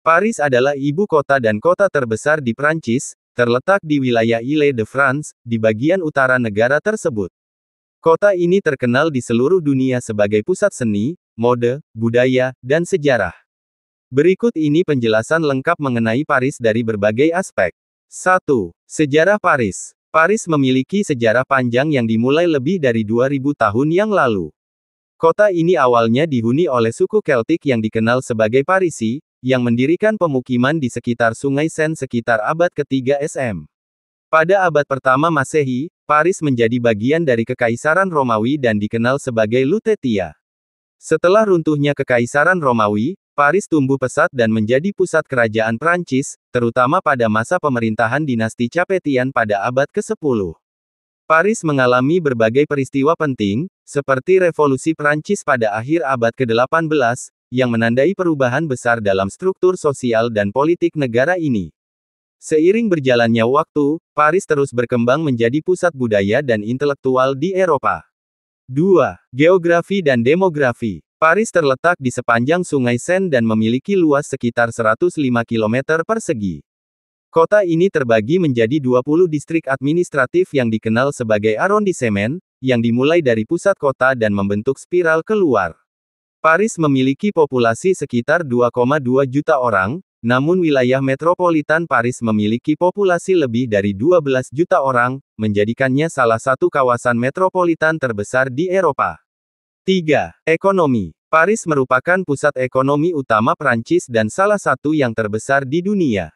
Paris adalah ibu kota dan kota terbesar di Prancis, terletak di wilayah Île-de-France, di bagian utara negara tersebut. Kota ini terkenal di seluruh dunia sebagai pusat seni, mode, budaya, dan sejarah. Berikut ini penjelasan lengkap mengenai Paris dari berbagai aspek. 1. Sejarah Paris. Paris memiliki sejarah panjang yang dimulai lebih dari 2000 tahun yang lalu. Kota ini awalnya dihuni oleh suku Keltik yang dikenal sebagai Parisi, yang mendirikan pemukiman di sekitar Sungai Seine sekitar abad ke-3 SM. Pada abad pertama Masehi, Paris menjadi bagian dari Kekaisaran Romawi dan dikenal sebagai Lutetia. Setelah runtuhnya Kekaisaran Romawi, Paris tumbuh pesat dan menjadi pusat kerajaan Prancis, terutama pada masa pemerintahan dinasti Capetian pada abad ke-10. Paris mengalami berbagai peristiwa penting, seperti Revolusi Prancis pada akhir abad ke-18, yang menandai perubahan besar dalam struktur sosial dan politik negara ini. Seiring berjalannya waktu, Paris terus berkembang menjadi pusat budaya dan intelektual di Eropa. 2. Geografi dan demografi. Paris terletak di sepanjang Sungai Seine dan memiliki luas sekitar 105 km persegi. Kota ini terbagi menjadi 20 distrik administratif yang dikenal sebagai arrondissement, yang dimulai dari pusat kota dan membentuk spiral keluar. Paris memiliki populasi sekitar 2,2 juta orang, namun wilayah metropolitan Paris memiliki populasi lebih dari 12 juta orang, menjadikannya salah satu kawasan metropolitan terbesar di Eropa. 3. Ekonomi. Paris merupakan pusat ekonomi utama Prancis dan salah satu yang terbesar di dunia.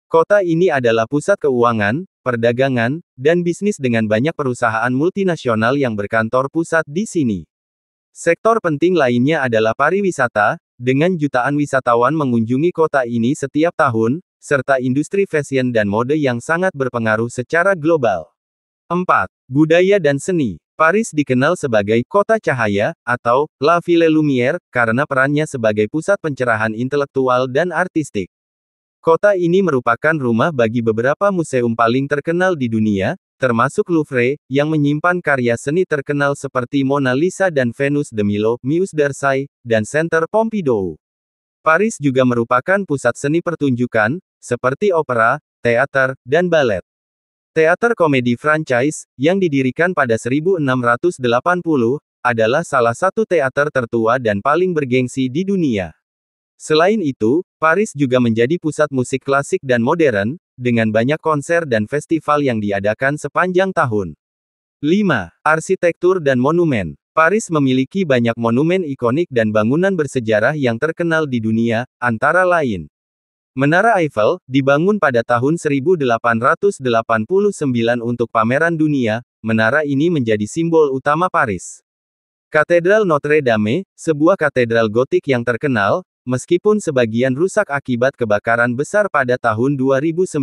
Kota ini adalah pusat keuangan, perdagangan, dan bisnis dengan banyak perusahaan multinasional yang berkantor pusat di sini. Sektor penting lainnya adalah pariwisata, dengan jutaan wisatawan mengunjungi kota ini setiap tahun, serta industri fashion dan mode yang sangat berpengaruh secara global. 4. Budaya dan seni. Paris dikenal sebagai kota cahaya, atau La Ville Lumière, karena perannya sebagai pusat pencerahan intelektual dan artistik. Kota ini merupakan rumah bagi beberapa museum paling terkenal di dunia, termasuk Louvre, yang menyimpan karya seni terkenal seperti Mona Lisa dan Venus de Milo, Musée d'Orsay, dan Centre Pompidou. Paris juga merupakan pusat seni pertunjukan, seperti opera, teater, dan balet. Teater Komedi Franchise, yang didirikan pada 1680, adalah salah satu teater tertua dan paling bergengsi di dunia. Selain itu, Paris juga menjadi pusat musik klasik dan modern, dengan banyak konser dan festival yang diadakan sepanjang tahun. 5. Arsitektur dan monumen. Paris memiliki banyak monumen ikonik dan bangunan bersejarah yang terkenal di dunia, antara lain Menara Eiffel, dibangun pada tahun 1889 untuk pameran dunia. Menara ini menjadi simbol utama Paris. Katedral Notre Dame, sebuah katedral gotik yang terkenal, meskipun sebagian rusak akibat kebakaran besar pada tahun 2019,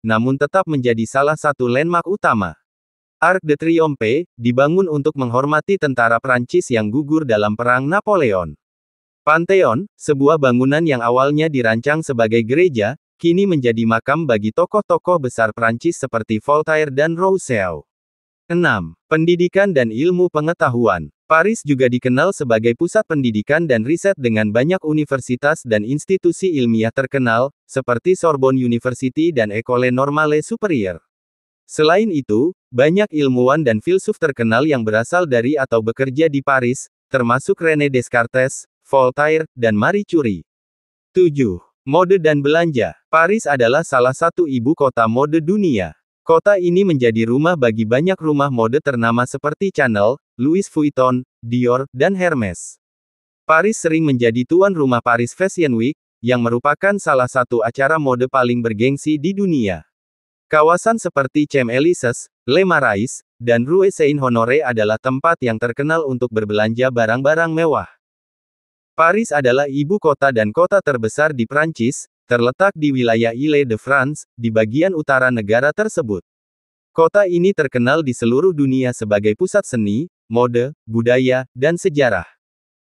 namun tetap menjadi salah satu landmark utama. Arc de Triomphe, dibangun untuk menghormati tentara Prancis yang gugur dalam Perang Napoleon. Pantheon, sebuah bangunan yang awalnya dirancang sebagai gereja, kini menjadi makam bagi tokoh-tokoh besar Prancis seperti Voltaire dan Rousseau. 6. Pendidikan dan ilmu pengetahuan. Paris juga dikenal sebagai pusat pendidikan dan riset dengan banyak universitas dan institusi ilmiah terkenal, seperti Sorbonne University dan École Normale Supérieure. Selain itu, banyak ilmuwan dan filsuf terkenal yang berasal dari atau bekerja di Paris, termasuk René Descartes, Voltaire, dan Marie Curie. 7. Mode dan belanja. Paris adalah salah satu ibu kota mode dunia. Kota ini menjadi rumah bagi banyak rumah mode ternama seperti Chanel, Louis Vuitton, Dior, dan Hermes. Paris sering menjadi tuan rumah Paris Fashion Week, yang merupakan salah satu acara mode paling bergengsi di dunia. Kawasan seperti Champs-Élysées, Le Marais, dan Rue Saint-Honoré adalah tempat yang terkenal untuk berbelanja barang-barang mewah. Paris adalah ibu kota dan kota terbesar di Prancis, terletak di wilayah Île-de-France, di bagian utara negara tersebut. Kota ini terkenal di seluruh dunia sebagai pusat seni, mode, budaya, dan sejarah.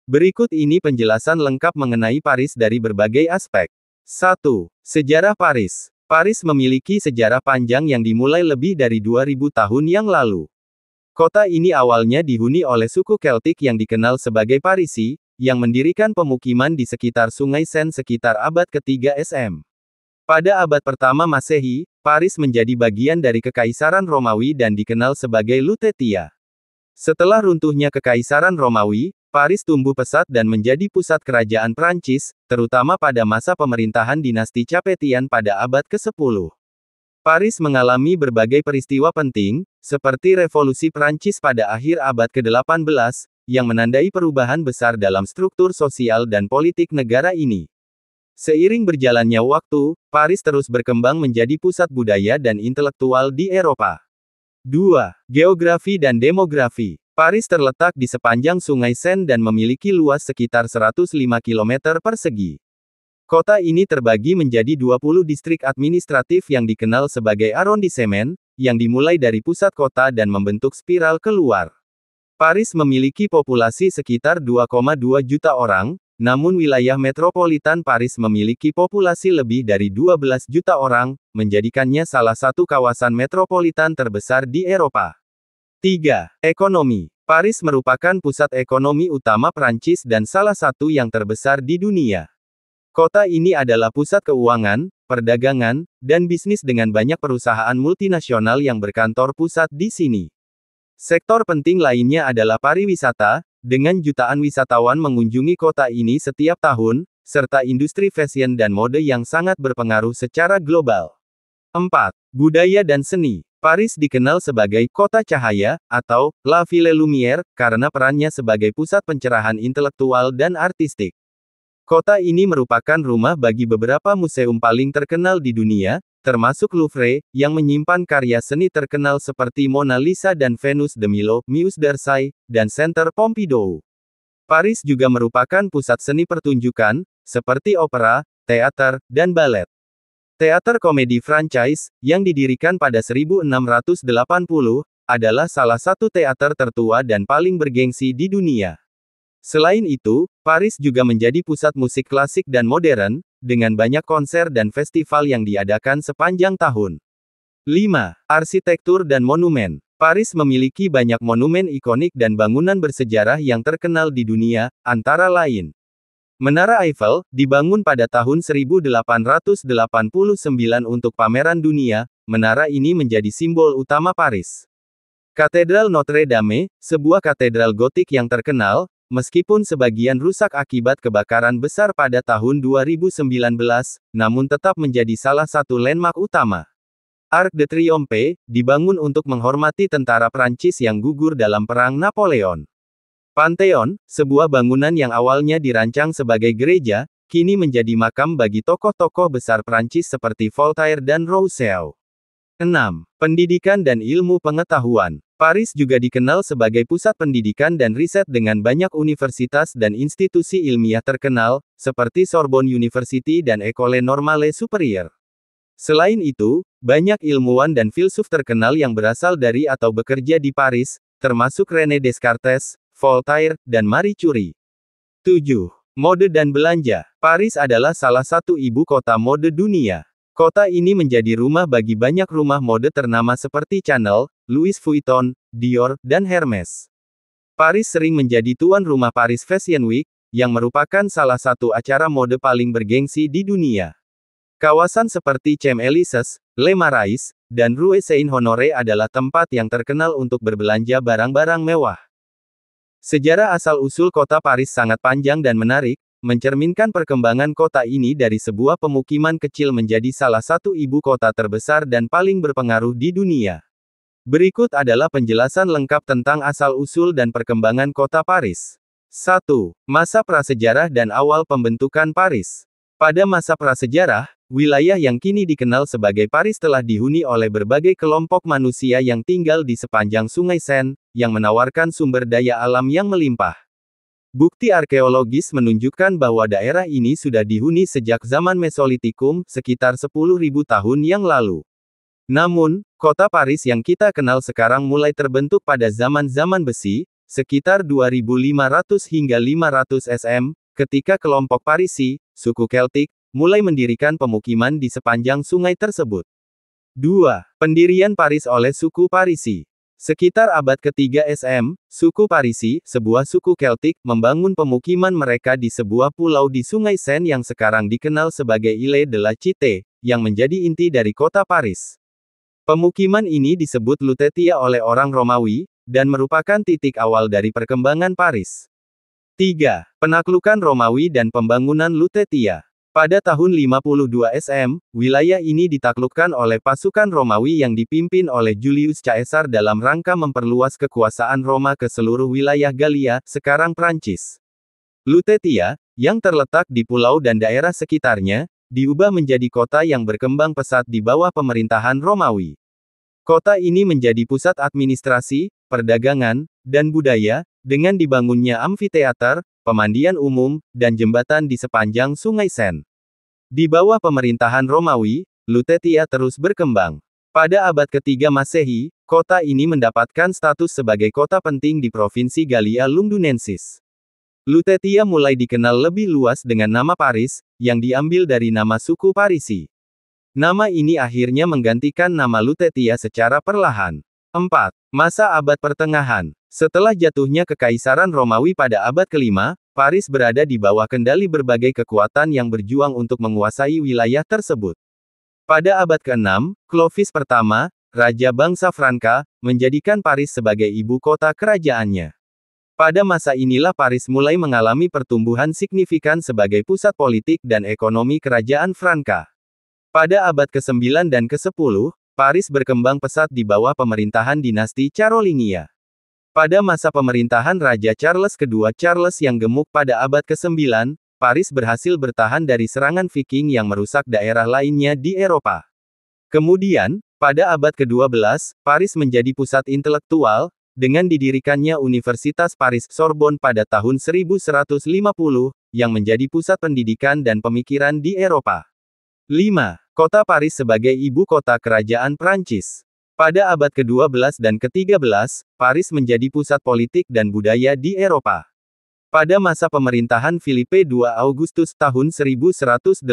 Berikut ini penjelasan lengkap mengenai Paris dari berbagai aspek. 1. Sejarah Paris. Paris memiliki sejarah panjang yang dimulai lebih dari 2000 tahun yang lalu. Kota ini awalnya dihuni oleh suku Keltik yang dikenal sebagai Parisi, yang mendirikan pemukiman di sekitar Sungai Seine sekitar abad ke-3 SM. Pada abad pertama Masehi, Paris menjadi bagian dari Kekaisaran Romawi dan dikenal sebagai Lutetia. Setelah runtuhnya Kekaisaran Romawi, Paris tumbuh pesat dan menjadi pusat kerajaan Prancis, terutama pada masa pemerintahan dinasti Capetian pada abad ke-10. Paris mengalami berbagai peristiwa penting, seperti Revolusi Prancis pada akhir abad ke-18, yang menandai perubahan besar dalam struktur sosial dan politik negara ini. Seiring berjalannya waktu, Paris terus berkembang menjadi pusat budaya dan intelektual di Eropa. 2. Geografi dan demografi. Paris terletak di sepanjang Sungai Seine dan memiliki luas sekitar 105 km persegi. Kota ini terbagi menjadi 20 distrik administratif yang dikenal sebagai arrondissement, yang dimulai dari pusat kota dan membentuk spiral keluar. Paris memiliki populasi sekitar 2,2 juta orang, namun wilayah metropolitan Paris memiliki populasi lebih dari 12 juta orang, menjadikannya salah satu kawasan metropolitan terbesar di Eropa. 3. Ekonomi. Paris merupakan pusat ekonomi utama Prancis dan salah satu yang terbesar di dunia. Kota ini adalah pusat keuangan, perdagangan, dan bisnis dengan banyak perusahaan multinasional yang berkantor pusat di sini. Sektor penting lainnya adalah pariwisata, dengan jutaan wisatawan mengunjungi kota ini setiap tahun, serta industri fashion dan mode yang sangat berpengaruh secara global. 4. Budaya dan seni. Paris dikenal sebagai kota cahaya, atau La Ville Lumière, karena perannya sebagai pusat pencerahan intelektual dan artistik. Kota ini merupakan rumah bagi beberapa museum paling terkenal di dunia, termasuk Louvre, yang menyimpan karya seni terkenal seperti Mona Lisa dan Venus de Milo, Musée d'Orsay, dan Centre Pompidou. Paris juga merupakan pusat seni pertunjukan, seperti opera, teater, dan balet. Teater komedi Franchise, yang didirikan pada 1680, adalah salah satu teater tertua dan paling bergengsi di dunia. Selain itu, Paris juga menjadi pusat musik klasik dan modern, dengan banyak konser dan festival yang diadakan sepanjang tahun. 5. Arsitektur dan monumen. Paris memiliki banyak monumen ikonik dan bangunan bersejarah yang terkenal di dunia, antara lain. Menara Eiffel, dibangun pada tahun 1889 untuk pameran dunia, menara ini menjadi simbol utama Paris. Katedral Notre Dame, sebuah katedral gotik yang terkenal, meskipun sebagian rusak akibat kebakaran besar pada tahun 2019, namun tetap menjadi salah satu landmark utama. Arc de Triomphe, dibangun untuk menghormati tentara Prancis yang gugur dalam Perang Napoleon. Pantheon, sebuah bangunan yang awalnya dirancang sebagai gereja, kini menjadi makam bagi tokoh-tokoh besar Prancis seperti Voltaire dan Rousseau. 6. Pendidikan dan ilmu pengetahuan. Paris juga dikenal sebagai pusat pendidikan dan riset dengan banyak universitas dan institusi ilmiah terkenal, seperti Sorbonne University dan École Normale Supérieure. Selain itu, banyak ilmuwan dan filsuf terkenal yang berasal dari atau bekerja di Paris, termasuk René Descartes, Voltaire, dan Marie Curie. 7. Mode dan belanja. Paris adalah salah satu ibu kota mode dunia. Kota ini menjadi rumah bagi banyak rumah mode ternama seperti Chanel, Louis Vuitton, Dior, dan Hermes. Paris sering menjadi tuan rumah Paris Fashion Week, yang merupakan salah satu acara mode paling bergengsi di dunia. Kawasan seperti Champs-Élysées, Le Marais, dan Rue Saint-Honoré adalah tempat yang terkenal untuk berbelanja barang-barang mewah. Sejarah asal-usul kota Paris sangat panjang dan menarik, mencerminkan perkembangan kota ini dari sebuah pemukiman kecil menjadi salah satu ibu kota terbesar dan paling berpengaruh di dunia. Berikut adalah penjelasan lengkap tentang asal-usul dan perkembangan kota Paris. 1. Masa prasejarah dan awal pembentukan Paris. Pada masa prasejarah, wilayah yang kini dikenal sebagai Paris telah dihuni oleh berbagai kelompok manusia yang tinggal di sepanjang Sungai Seine, yang menawarkan sumber daya alam yang melimpah. Bukti arkeologis menunjukkan bahwa daerah ini sudah dihuni sejak zaman Mesolitikum, sekitar 10.000 tahun yang lalu. Namun, kota Paris yang kita kenal sekarang mulai terbentuk pada zaman-zaman besi, sekitar 2500 hingga 500 SM, ketika kelompok Parisi, suku Keltik, mulai mendirikan pemukiman di sepanjang sungai tersebut. 2. Pendirian Paris oleh suku Parisi. Sekitar abad ketiga SM, suku Parisi, sebuah suku Keltik, membangun pemukiman mereka di sebuah pulau di Sungai Seine yang sekarang dikenal sebagai Ile de la Cité, yang menjadi inti dari kota Paris. Pemukiman ini disebut Lutetia oleh orang Romawi, dan merupakan titik awal dari perkembangan Paris. 3. Penaklukan Romawi dan pembangunan Lutetia. Pada tahun 52 SM, wilayah ini ditaklukkan oleh pasukan Romawi yang dipimpin oleh Julius Caesar dalam rangka memperluas kekuasaan Roma ke seluruh wilayah Galia, sekarang Prancis. Lutetia, yang terletak di pulau dan daerah sekitarnya, diubah menjadi kota yang berkembang pesat di bawah pemerintahan Romawi. Kota ini menjadi pusat administrasi, perdagangan, dan budaya, dengan dibangunnya amfiteater, pemandian umum, dan jembatan di sepanjang Sungai Seine. Di bawah pemerintahan Romawi, Lutetia terus berkembang. Pada abad ketiga Masehi, kota ini mendapatkan status sebagai kota penting di provinsi Gallia Lugdunensis. Lutetia mulai dikenal lebih luas dengan nama Paris, yang diambil dari nama suku Parisi. Nama ini akhirnya menggantikan nama Lutetia secara perlahan. 4. Masa abad pertengahan. Setelah jatuhnya Kekaisaran Romawi pada abad ke-5, Paris berada di bawah kendali berbagai kekuatan yang berjuang untuk menguasai wilayah tersebut. Pada abad ke-6, Clovis pertama, Raja bangsa Franka, menjadikan Paris sebagai ibu kota kerajaannya. Pada masa inilah Paris mulai mengalami pertumbuhan signifikan sebagai pusat politik dan ekonomi kerajaan Franka. Pada abad ke-9 dan ke-10, Paris berkembang pesat di bawah pemerintahan dinasti Carolingia. Pada masa pemerintahan Raja Charles II yang gemuk pada abad ke-9, Paris berhasil bertahan dari serangan Viking yang merusak daerah lainnya di Eropa. Kemudian, pada abad ke-12, Paris menjadi pusat intelektual, dengan didirikannya Universitas Paris Sorbonne pada tahun 1150, yang menjadi pusat pendidikan dan pemikiran di Eropa. 5. Kota Paris sebagai ibu kota kerajaan Prancis. Pada abad ke-12 dan ke-13, Paris menjadi pusat politik dan budaya di Eropa. Pada masa pemerintahan Philippe II Augustus tahun 1180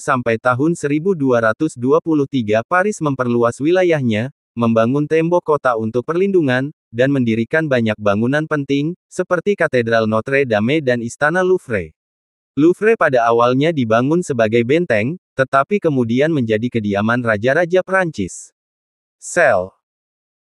sampai tahun 1223, Paris memperluas wilayahnya, membangun tembok kota untuk perlindungan, dan mendirikan banyak bangunan penting, seperti Katedral Notre Dame dan Istana Louvre. Louvre pada awalnya dibangun sebagai benteng, tetapi kemudian menjadi kediaman raja-raja Prancis. Sel.